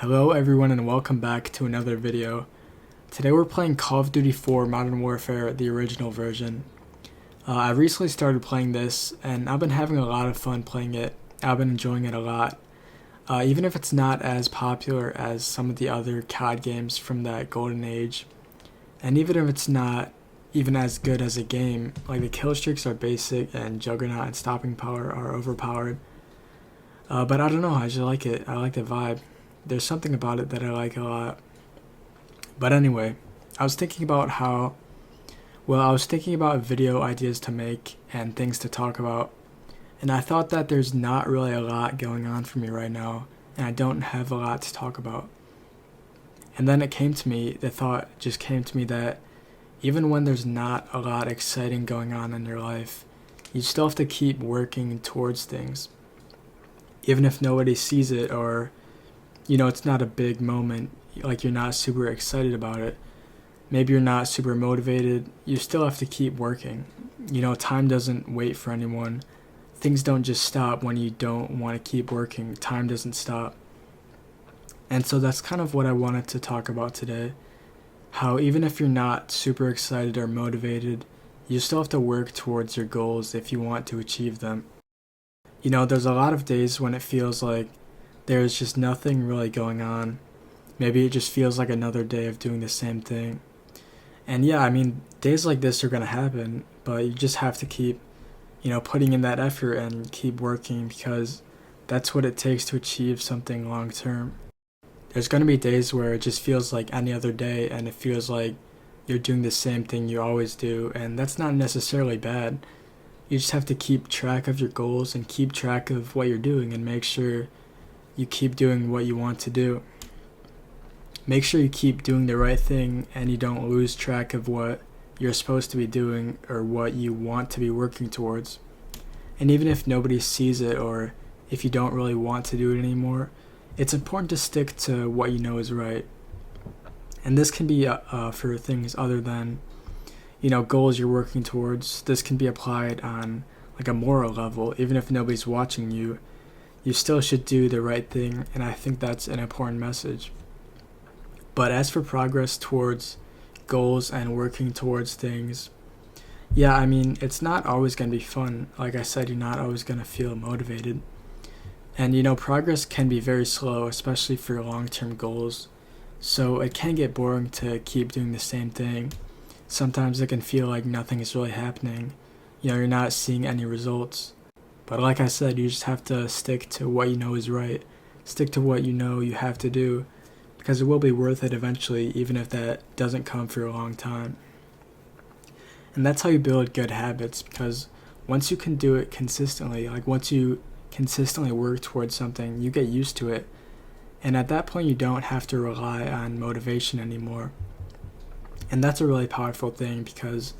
Hello everyone and welcome back to another video. Today we're playing Call of Duty 4 Modern Warfare, the original version. I recently started playing this and I've been having a lot of fun playing it. I've been enjoying it a lot. Even if it's not as popular as some of the other COD games from that golden age. And even if it's not even as good as a game, like the kill streaks are basic and Juggernaut and Stopping Power are overpowered. But I don't know, I just like it. I like the vibe. There's something about it that I like a lot. But anyway, I was thinking about video ideas to make and things to talk about. And I thought that there's not really a lot going on for me right now, and I don't have a lot to talk about. And then the thought just came to me that even when there's not a lot exciting going on in your life, you still have to keep working towards things. Even if nobody sees it or it's not a big moment, like you're not super excited about it. Maybe you're not super motivated. You still have to keep working. Time doesn't wait for anyone. Things don't just stop when you don't want to keep working. Time doesn't stop. And so that's kind of what I wanted to talk about today. How even if you're not super excited or motivated, you still have to work towards your goals if you want to achieve them. There's a lot of days when it feels like there's just nothing really going on. Maybe it just feels like another day of doing the same thing. And days like this are going to happen, but you just have to keep, putting in that effort and keep working because that's what it takes to achieve something long term. There's going to be days where it just feels like any other day and it feels like you're doing the same thing you always do, and that's not necessarily bad. You just have to keep track of your goals and keep track of what you're doing and make sure you keep doing what you want to do. Make sure you keep doing the right thing and you don't lose track of what you're supposed to be doing or what you want to be working towards. And even if nobody sees it or if you don't really want to do it anymore, it's important to stick to what you know is right. And this can be for things other than, goals you're working towards. This can be applied on like a moral level. Even if nobody's watching you, you still should do the right thing, and I think that's an important message. But as for progress towards goals and working towards things, it's not always going to be fun. Like I said, you're not always going to feel motivated. And progress can be very slow, especially for long-term goals. So it can get boring to keep doing the same thing. Sometimes it can feel like nothing is really happening. You're not seeing any results. But like I said, you just have to stick to what you know is right. Stick to what you know you have to do, because it will be worth it eventually, even if that doesn't come for a long time. And that's how you build good habits, because once you can do it consistently, like once you consistently work towards something, you get used to it. And at that point, you don't have to rely on motivation anymore. And that's a really powerful thing, because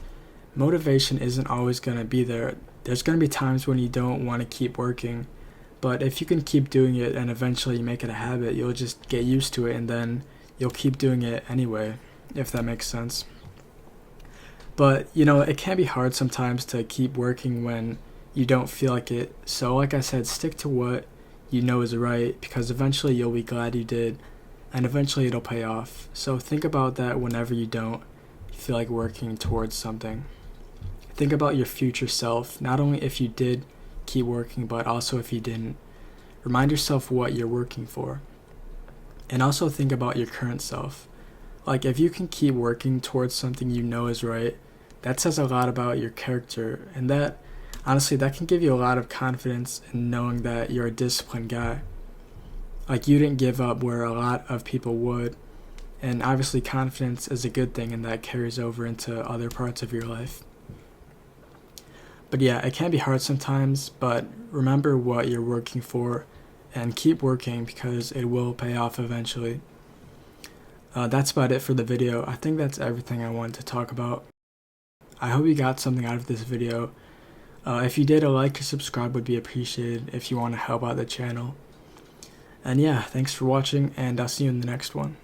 motivation isn't always going to be there. There's going to be times when you don't want to keep working, but if you can keep doing it and eventually you make it a habit, you'll just get used to it and then you'll keep doing it anyway, if that makes sense. But, it can be hard sometimes to keep working when you don't feel like it. So like I said, stick to what you know is right, because eventually you'll be glad you did, and eventually it'll pay off. So think about that whenever you don't feel like working towards something. Think about your future self, not only if you did keep working, but also if you didn't. Remind yourself what you're working for. And also think about your current self. Like, if you can keep working towards something you know is right, that says a lot about your character. And that, honestly, that can give you a lot of confidence in knowing that you're a disciplined guy. Like, you didn't give up where a lot of people would. And obviously confidence is a good thing, and that carries over into other parts of your life. But it can be hard sometimes, but remember what you're working for and keep working, because it will pay off eventually. That's about it for the video. I think that's everything I wanted to talk about. I hope you got something out of this video. If you did, a like or subscribe would be appreciated if you want to help out the channel. And thanks for watching, and I'll see you in the next one.